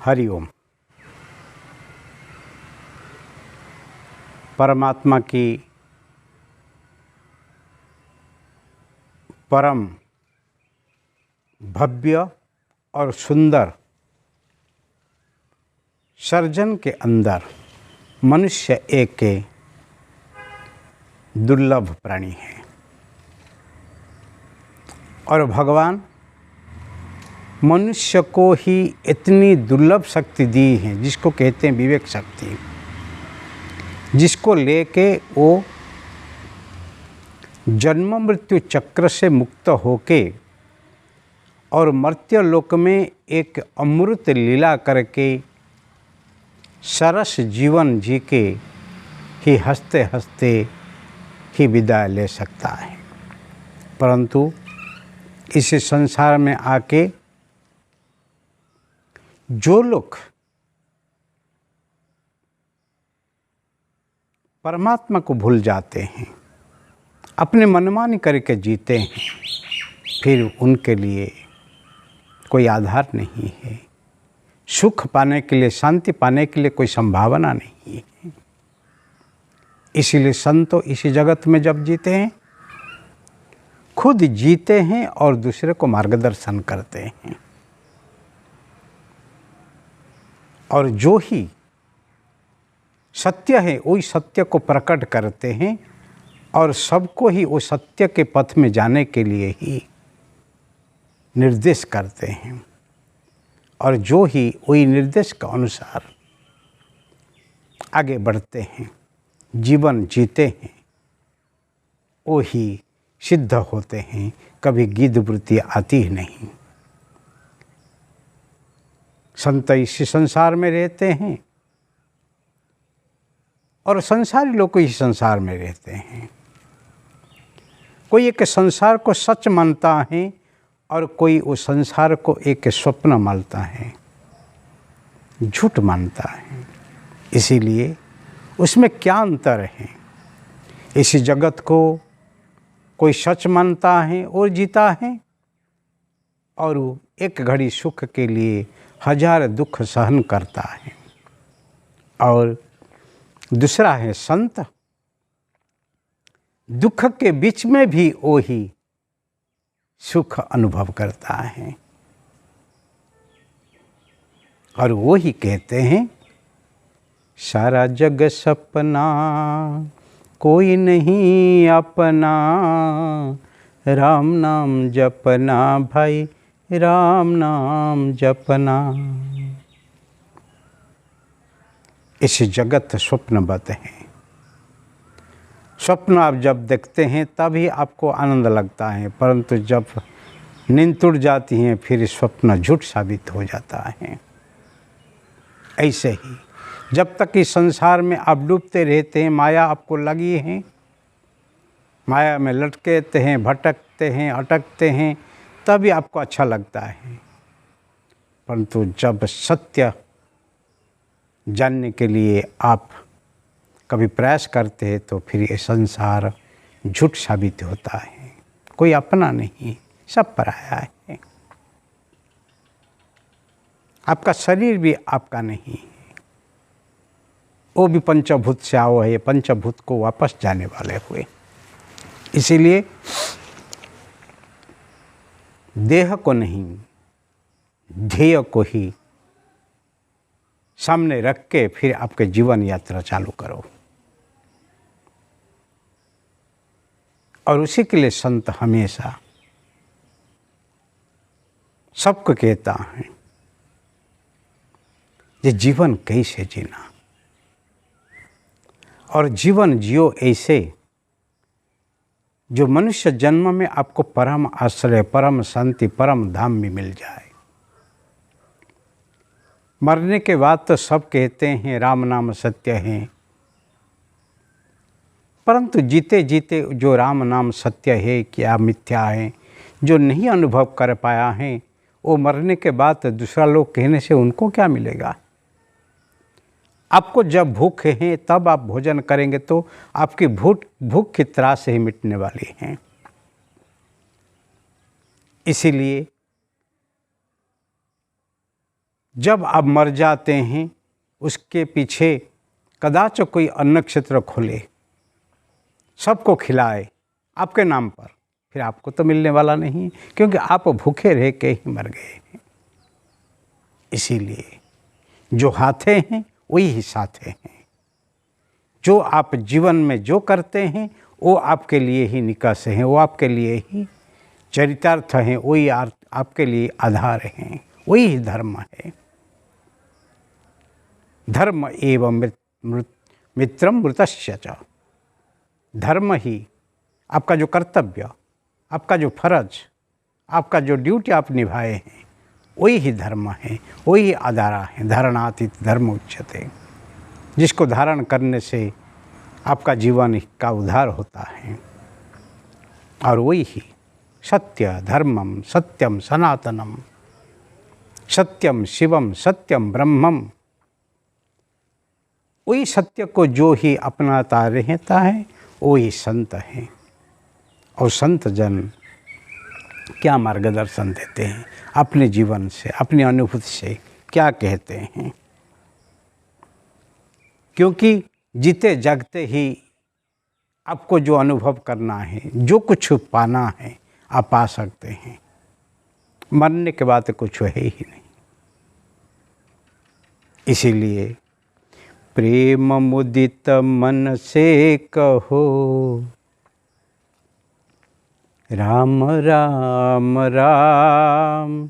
हरिओम। परमात्मा की परम भव्य और सुंदर सर्जन के अंदर मनुष्य एक दुर्लभ प्राणी है और भगवान मनुष्य को ही इतनी दुर्लभ शक्ति दी है जिसको कहते हैं विवेक शक्ति, जिसको लेके वो जन्म मृत्यु चक्र से मुक्त होके और मर्त्य लोक में एक अमृत लीला करके सरस जीवन जी के ही हंसते हंसते ही विदाई ले सकता है। परंतु इस संसार में आके जो लोग परमात्मा को भूल जाते हैं, अपने मनमानी करके जीते हैं, फिर उनके लिए कोई आधार नहीं है। सुख पाने के लिए, शांति पाने के लिए कोई संभावना नहीं है। इसीलिए संतो इसी जगत में जब जीते हैं, खुद जीते हैं और दूसरे को मार्गदर्शन करते हैं। और जो ही सत्य है वही सत्य को प्रकट करते हैं और सबको ही वो सत्य के पथ में जाने के लिए ही निर्देश करते हैं। और जो ही वही निर्देश के अनुसार आगे बढ़ते हैं, जीवन जीते हैं, वो ही सिद्ध होते हैं। कभी गिद्ध वृत्ति आती ही नहीं। संत इसी संसार में रहते हैं और संसारी लोग इसी संसार में रहते हैं। कोई एक संसार को सच मानता है और कोई उस संसार को एक स्वप्न मानता है, झूठ मानता है। इसीलिए उसमें क्या अंतर है? इसी जगत को कोई सच मानता है और जीता है, और एक घड़ी सुख के लिए हजार दुख सहन करता है। और दूसरा है संत, दुख के बीच में भी वो ही सुख अनुभव करता है। और वो ही कहते हैं, सारा जग सपना कोई नहीं अपना, राम नाम जपना भाई, राम नाम जपना। इस जगत स्वप्नबद्ध है। स्वप्न आप जब देखते हैं तभी आपको आनंद लगता है, परंतु जब नींद टूट जाती है फिर स्वप्न झूठ साबित हो जाता है। ऐसे ही जब तक इस संसार में आप डूबते रहते हैं, माया आपको लगी है, माया में लटके हैं, भटकते हैं, अटकते हैं, तभी आपको अच्छा लगता है। परंतु जब सत्य जानने के लिए आप कभी प्रयास करते हैं तो फिर ये संसार झूठ साबित होता है। कोई अपना नहीं, सब पराया है। आपका शरीर भी आपका नहीं है, वो भी पंचभूत से आओ है, पंचभूत को वापस जाने वाले हुए। इसीलिए देह को नहीं, ध्येय को ही सामने रख के फिर आपके जीवन यात्रा चालू करो। और उसी के लिए संत हमेशा सबको कहता है ये जीवन कैसे जीना, और जीवन जियो ऐसे जो मनुष्य जन्म में आपको परम आश्रय, परम शांति, परम धाम भी मिल जाए। मरने के बाद तो सब कहते हैं राम नाम सत्य है, परंतु जीते जीते जो राम नाम सत्य है क्या मिथ्या है, जो नहीं अनुभव कर पाया है, वो मरने के बाद दूसरा लोग कहने से उनको क्या मिलेगा? आपको जब भूख है तब आप भोजन करेंगे तो आपकी भूख की त्रास से ही मिटने वाली है। इसीलिए जब आप मर जाते हैं उसके पीछे कदाच कोई अन्न क्षेत्र खोले, सबको खिलाए आपके नाम पर, फिर आपको तो मिलने वाला नहीं, क्योंकि आप भूखे रह के ही मर गए हैं। इसीलिए जो हाथे हैं वही ही साथे हैं। जो आप जीवन में जो करते हैं वो आपके लिए ही निकास हैं, वो आपके लिए ही चरितार्थ हैं, वही आपके लिए आधार हैं, वही ही धर्म है। धर्म एवं मित्रम मृतस्य च। धर्म ही आपका जो कर्तव्य, आपका जो फर्ज, आपका जो ड्यूटी आप निभाए हैं, वही ही धर्म है, वही आधारा है। धारणातीत धर्म उच्यते। जिसको धारण करने से आपका जीवन का उद्धार होता है। और वही ही सत्य धर्मम सत्यम सनातनम, सत्यम शिवम सत्यम ब्रह्मम। वही सत्य को जो ही अपनाता रहता है वही संत है। और संत जन क्या मार्गदर्शन देते हैं, अपने जीवन से, अपनी अनुभूति से क्या कहते हैं। क्योंकि जीते जागते ही आपको जो अनुभव करना है, जो कुछ पाना है, आप पा सकते हैं। मरने के बाद कुछ है ही नहीं। इसीलिए प्रेम मुदित मन से कहो, राम राम राम,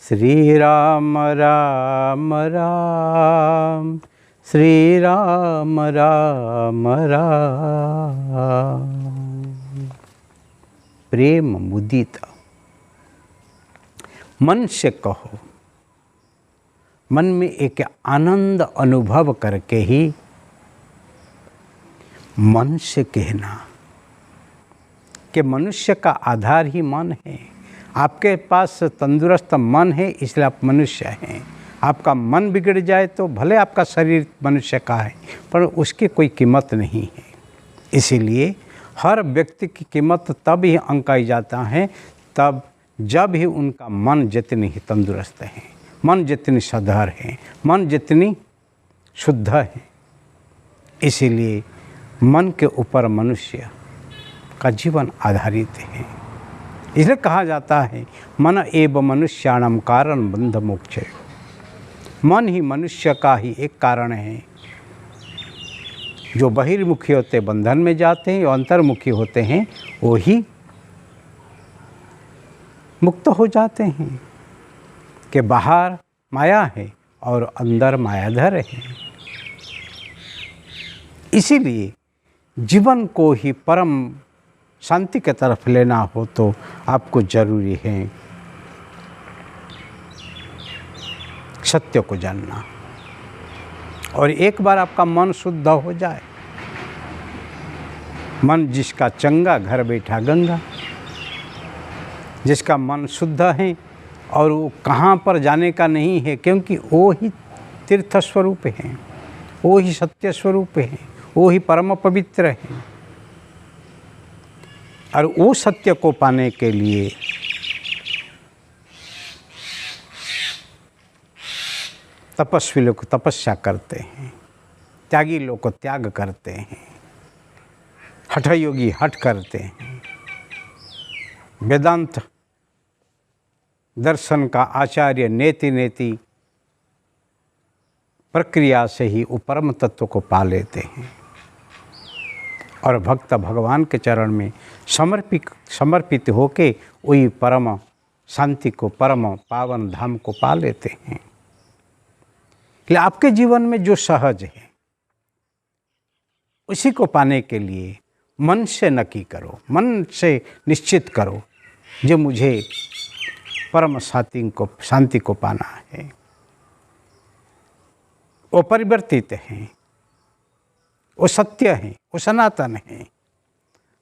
श्री राम राम राम, श्री राम राम राम। प्रेम मुदित मन से कहो। मन में एक आनंद अनुभव करके ही मन से कहना कि मनुष्य का आधार ही मन है। आपके पास तंदुरुस्त मन है इसलिए आप मनुष्य हैं। आपका मन बिगड़ जाए तो भले आपका शरीर मनुष्य का है पर उसकी कोई कीमत नहीं है। इसीलिए हर व्यक्ति की कीमत तब ही आंका जाता है तब जब ही उनका मन जितनी ही तंदुरुस्त है, मन जितनी सधर है, मन जितनी शुद्ध है। इसीलिए मन के ऊपर मनुष्य का जीवन आधारित है। इसलिए कहा जाता है मन एव मनुष्याणाम कारण बंध मोक्ष। मन ही मनुष्य का ही एक कारण है। जो बहिर्मुखी होते बंधन में जाते हैं और अंतर्मुखी होते हैं वो ही मुक्त हो जाते हैं। कि बाहर माया है और अंदर मायाधर है। इसीलिए जीवन को ही परम शांति की तरफ लेना हो तो आपको जरूरी है सत्य को जानना। और एक बार आपका मन शुद्ध हो जाए, मन जिसका चंगा घर बैठा गंगा, जिसका मन शुद्ध है और वो कहाँ पर जाने का नहीं है, क्योंकि वो ही तीर्थ स्वरूप है, वो ही सत्य स्वरूप है, वो ही परम पवित्र है। और वो सत्य को पाने के लिए तपस्वी लोग तपस्या करते हैं, त्यागी लोग त्याग करते हैं, हठ योगी हठ करते हैं। वेदांत दर्शन का आचार्य नेति नेति प्रक्रिया से ही वो परम तत्व को पा लेते हैं। और भक्त भगवान के चरण में समर्पित होके वही परम शांति को, परम पावन धाम को पा लेते हैं। इसलिए आपके जीवन में जो सहज है उसी को पाने के लिए मन से नक्की करो, मन से निश्चित करो जो मुझे परम शांति को पाना है। वो परिवर्तित हैं, वो सत्य हैं, वो सनातन हैं।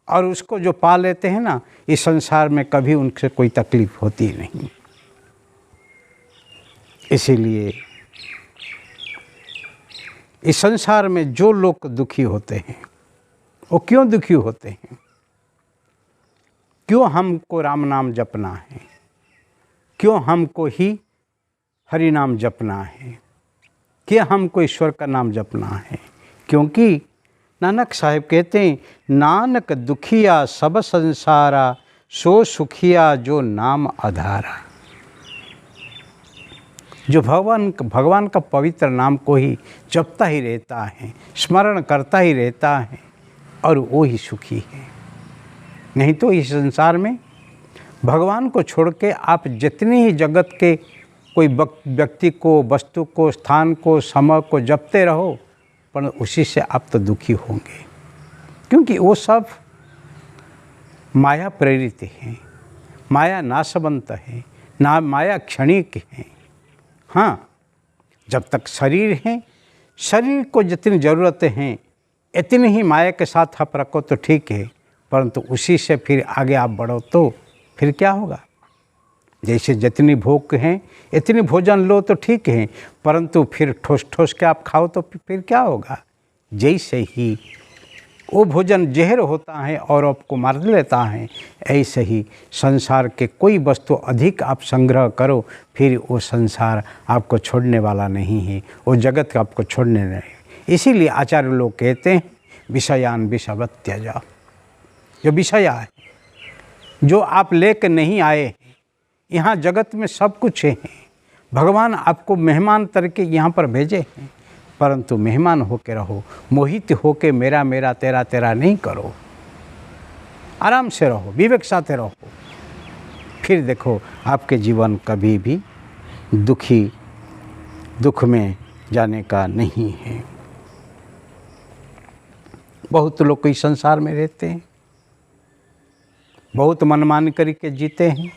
और उसको जो पा लेते हैं ना, इस संसार में कभी उनसे कोई तकलीफ होती नहीं। इसीलिए इस संसार में जो लोग दुखी होते हैं वो क्यों दुखी होते हैं? क्यों हमको राम नाम जपना है? क्यों हमको ही हरि नाम जपना है, कि हमको ईश्वर का नाम जपना है। क्योंकि नानक साहिब कहते हैं, नानक दुखिया सब संसारा, सो सुखिया जो नाम आधारा। जो भगवान का पवित्र नाम को ही जपता ही रहता है, स्मरण करता ही रहता है, और वो ही सुखी है। नहीं तो इस संसार में भगवान को छोड़ के आप जितने ही जगत के कोई व्यक्ति को, वस्तु को, स्थान को, समय को जपते रहो, पर उसी से आप तो दुखी होंगे। क्योंकि वो सब माया प्रेरित हैं, माया नाशवंत है, ना माया क्षणिक है। हाँ, जब तक शरीर है, शरीर को जितनी ज़रूरतें हैं इतनी ही माया के साथ आप रखो तो ठीक है, परंतु उसी से फिर आगे आप बढ़ो तो फिर क्या होगा। जैसे जितनी भूख हैं इतनी भोजन लो तो ठीक है, परंतु फिर ठोस ठोस के आप खाओ तो फिर क्या होगा। जैसे ही वो भोजन जहर होता है और आपको मार लेता है, ऐसे ही संसार के कोई वस्तु अधिक आप संग्रह करो, फिर वो संसार आपको छोड़ने वाला नहीं है, वो जगत आपको छोड़ने नहीं। इसीलिए आचार्य लोग कहते हैं, विषयान विषवत त्यजा। जो विषया है, जो आप लेकर नहीं आए, यहाँ जगत में सब कुछ है। भगवान आपको मेहमान करके यहाँ पर भेजे हैं, परंतु मेहमान होके रहो, मोहित होके मेरा मेरा तेरा तेरा नहीं करो। आराम से रहो, विवेक साथे रहो, फिर देखो आपके जीवन कभी भी दुख में जाने का नहीं है। बहुत लोग कोई संसार में रहते हैं, बहुत मनमानी करके जीते हैं,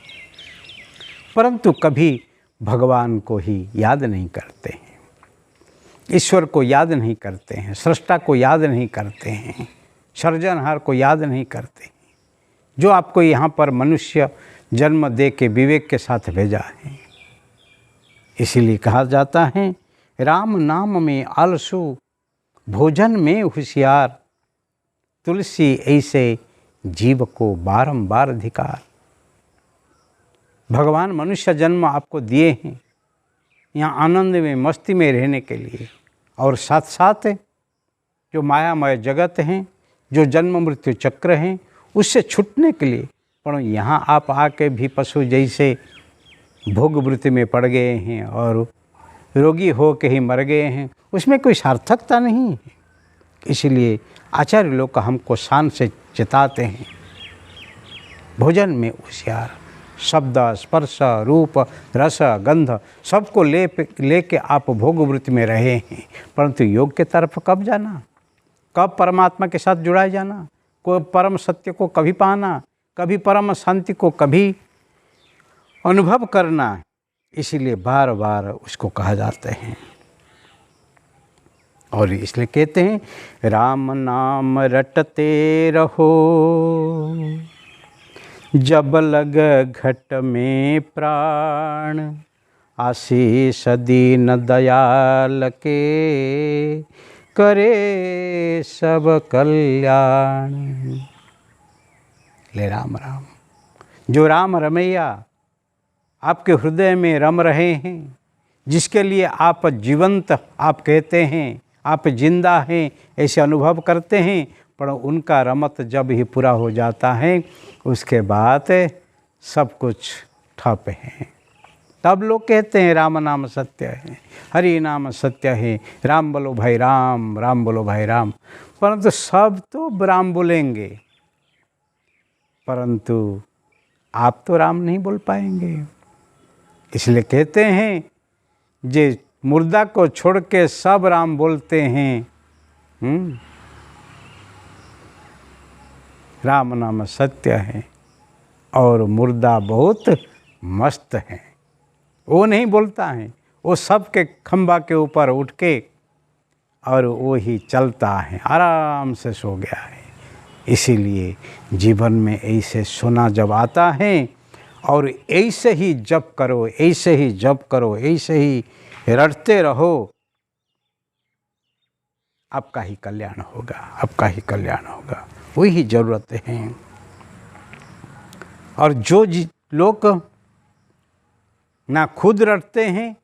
परंतु कभी भगवान को ही याद नहीं करते हैं, ईश्वर को याद नहीं करते हैं, सृष्टा को याद नहीं करते हैं, सृजनहार को याद नहीं करते हैं, जो आपको यहाँ पर मनुष्य जन्म दे के विवेक के साथ भेजा है। इसीलिए कहा जाता है, राम नाम में आलसू, भोजन में होशियार, तुलसी ऐसे जीव को बारंबार धिकार। भगवान मनुष्य जन्म आपको दिए हैं यहाँ आनंद में, मस्ती में रहने के लिए, और साथ साथ जो मायामय जगत हैं, जो जन्म मृत्यु चक्र हैं, उससे छूटने के लिए। पर यहाँ आप आके भी पशु जैसे भोग वृत्ति में पड़ गए हैं और रोगी हो के ही मर गए हैं, उसमें कोई सार्थकता नहीं है। इसलिए आचार्य लोग हमको शान से चेताते हैं, भोजन में होशियार, शब्द, स्पर्श, रूप, रस, गंध सबको लेके आप भोग वृत्ति में रहे हैं, परंतु योग के तरफ कब जाना, कब परमात्मा के साथ जुड़ाए जाना, कोई परम सत्य को कभी पाना, कभी परम शांति को कभी अनुभव करना। इसीलिए बार बार उसको कहा जाते हैं। और इसलिए कहते हैं, राम नाम रटते रहो, जब लग घट में प्राण, आशीष दीन दयाल के, करे सब कल्याण। ले राम राम। जो राम रमैया आपके हृदय में रम रहे हैं, जिसके लिए आप जीवंत आप कहते हैं, आप जिंदा हैं ऐसे अनुभव करते हैं, पर उनका रमत जब ही पूरा हो जाता है, उसके बाद सब कुछ ठप है। तब लोग कहते हैं राम नाम सत्य है, हरि नाम सत्य है, राम बोलो भाई राम, राम बोलो भाई राम। परंतु सब तो राम बोलेंगे, परंतु आप तो राम नहीं बोल पाएंगे। इसलिए कहते हैं, जे मुर्दा को छोड़ के सब राम बोलते हैं, राम नाम सत्य है, और मुर्दा बहुत मस्त है, वो नहीं बोलता है, वो सबके खंबा के ऊपर उठ के और वो ही चलता है, आराम से सो गया है। इसीलिए जीवन में ऐसे सोना जब आता है, और ऐसे ही जप करो, ऐसे ही जप करो, ऐसे ही रटते रहो, आपका ही कल्याण होगा, आपका ही कल्याण होगा। वही ज़रूरत है। और जो लोग ना खुद रटते हैं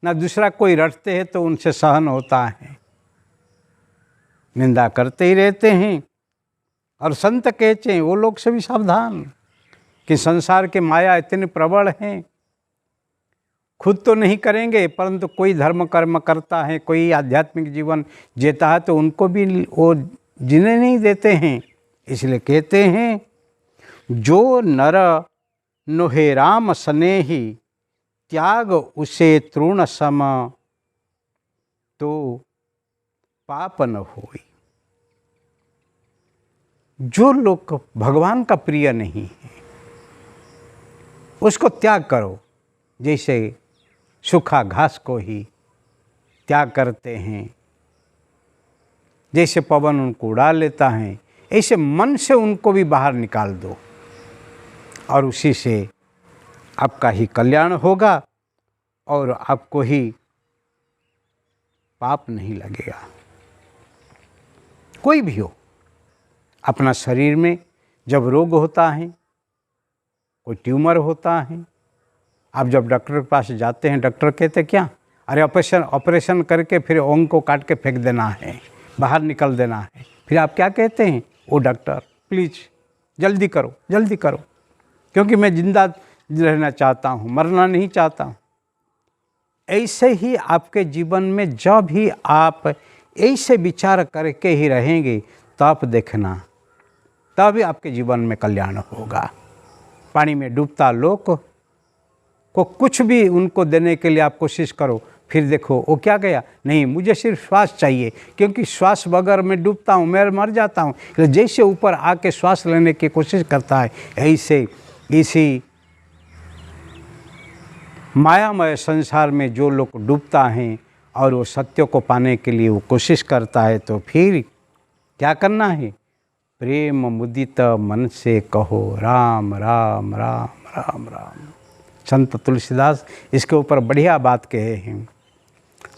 ना दूसरा कोई रटते हैं तो उनसे सहन होता है, निंदा करते ही रहते हैं। और संत कहते हैं वो लोग से भी सावधान कि संसार के माया इतने प्रबल हैं, खुद तो नहीं करेंगे परंतु कोई धर्म कर्म करता है, कोई आध्यात्मिक जीवन जीता है तो उनको भी वो जीने नहीं देते हैं। इसलिए कहते हैं जो नर नोहे राम स्नेही, त्याग उसे तृण सम, तो पाप न होई। जो लोग भगवान का प्रिय नहीं है उसको त्याग करो, जैसे सूखा घास को ही त्याग करते हैं, जैसे पवन उनको उड़ा लेता है, ऐसे मन से उनको भी बाहर निकाल दो और उसी से आपका ही कल्याण होगा और आपको ही पाप नहीं लगेगा। कोई भी हो, अपना शरीर में जब रोग होता है, कोई ट्यूमर होता है, आप जब डॉक्टर के पास जाते हैं, डॉक्टर कहते क्या, अरे ऑपरेशन करके फिर अंग को काट के फेंक देना है, बाहर निकल देना है। फिर आप क्या कहते हैं, ओ डॉक्टर प्लीज़ जल्दी करो जल्दी करो, क्योंकि मैं जिंदा रहना चाहता हूँ, मरना नहीं चाहता हूँ। ऐसे ही आपके जीवन में जब भी आप ऐसे विचार करके ही रहेंगे तो आप देखना तभी आपके जीवन में कल्याण होगा। पानी में डूबता लोग को कुछ भी उनको देने के लिए आप कोशिश करो, फिर देखो वो क्या गया, नहीं मुझे सिर्फ श्वास चाहिए, क्योंकि श्वास बगैर मैं डूबता हूँ, मैं मर जाता हूँ। जैसे ऊपर आके श्वास लेने की कोशिश करता है, ऐसे इसी मायामय संसार में जो लोग डूबता है और वो सत्य को पाने के लिए वो कोशिश करता है, तो फिर क्या करना है, प्रेम मुदित मन से कहो राम राम राम राम राम। संत तुलसीदास इसके ऊपर बढ़िया बात कहे हैं,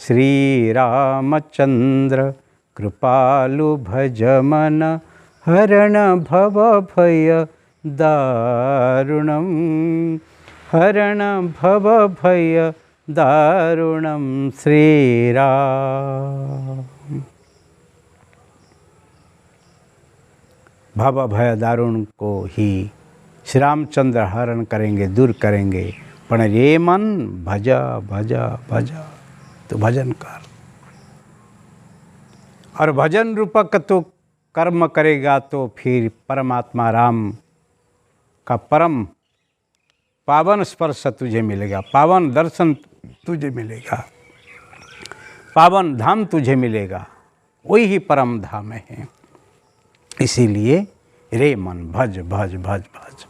श्री रामचंद्र कृपालु भज मन, हरण भव भय दारुणम, हरण भव भय दारुणम श्री राम। भव भय दारुण को ही श्री रामचंद्र हरण करेंगे, दूर करेंगे। पण रे मन भजा भजा भजा, तो भजन कर, और भजन रूपक तो कर्म करेगा तो फिर परमात्मा राम का परम पावन स्पर्श तुझे मिलेगा, पावन दर्शन तुझे मिलेगा, पावन धाम तुझे मिलेगा, वही ही परम धाम है। इसीलिए रे मन भज भज भज भज।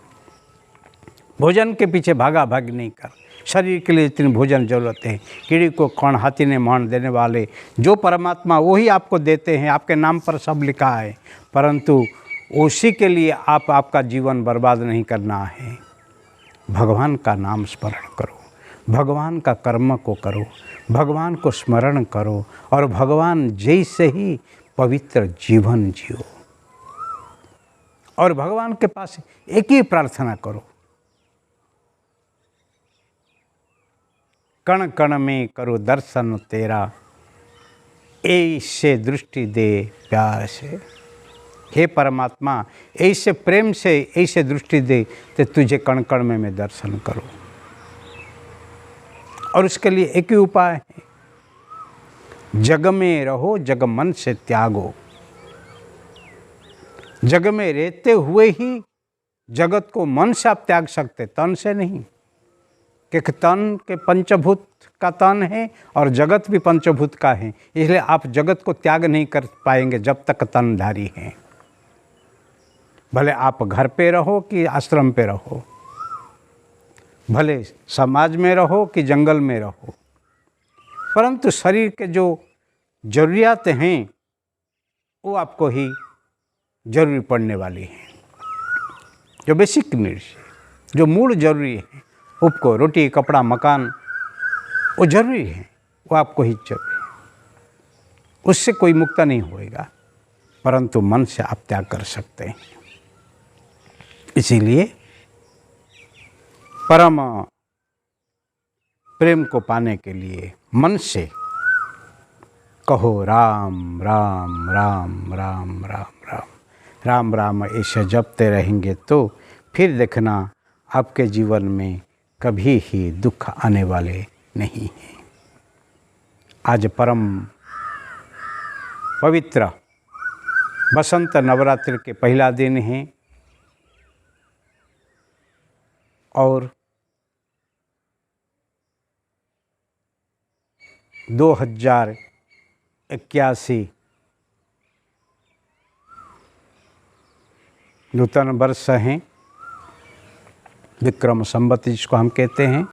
भोजन के पीछे भागा भाग नहीं कर, शरीर के लिए इतनी भोजन जरूरत है। कीड़ी को कौन हाथी ने मान देने वाले जो परमात्मा वही आपको देते हैं, आपके नाम पर सब लिखा है, परंतु उसी के लिए आपका जीवन बर्बाद नहीं करना है। भगवान का नाम स्मरण करो, भगवान का कर्म को करो, भगवान को स्मरण करो और भगवान जैसे ही पवित्र जीवन जियो। और भगवान के पास एक ही प्रार्थना करो, कण कण में करो दर्शन तेरा, ऐसे दृष्टि दे प्यार से। हे परमात्मा ऐसे प्रेम से ऐसे दृष्टि दे तो तुझे कण कण में मैं दर्शन करूं। और उसके लिए एक ही उपाय है, जग में रहो जग मन से त्यागो। जग में रहते हुए ही जगत को मन से आप त्याग सकते, तन से नहीं, क्योंकि तन के पंचभूत का तन है और जगत भी पंचभूत का है। इसलिए आप जगत को त्याग नहीं कर पाएंगे जब तक तनधारी हैं। भले आप घर पे रहो कि आश्रम पे रहो, भले समाज में रहो कि जंगल में रहो, परंतु शरीर के जो जरूरियात हैं वो आपको ही जरूरी पड़ने वाली हैं। जो बेसिक नीड्स, जो मूल जरूरी है, उपको रोटी कपड़ा मकान वो जरूरी है, वो आपको ही जरूरी है। उससे कोई मुक्त नहीं होएगा, परंतु मन से आप त्याग कर सकते हैं। इसीलिए परम प्रेम को पाने के लिए मन से कहो राम राम राम राम राम राम राम राम ऐसे जपते रहेंगे तो फिर देखना आपके जीवन में कभी ही दुख आने वाले नहीं हैं। आज परम पवित्र बसंत नवरात्रि के पहला दिन है और 2081 नूतन वर्ष हैं, विक्रम संवत जिसको हम कहते हैं।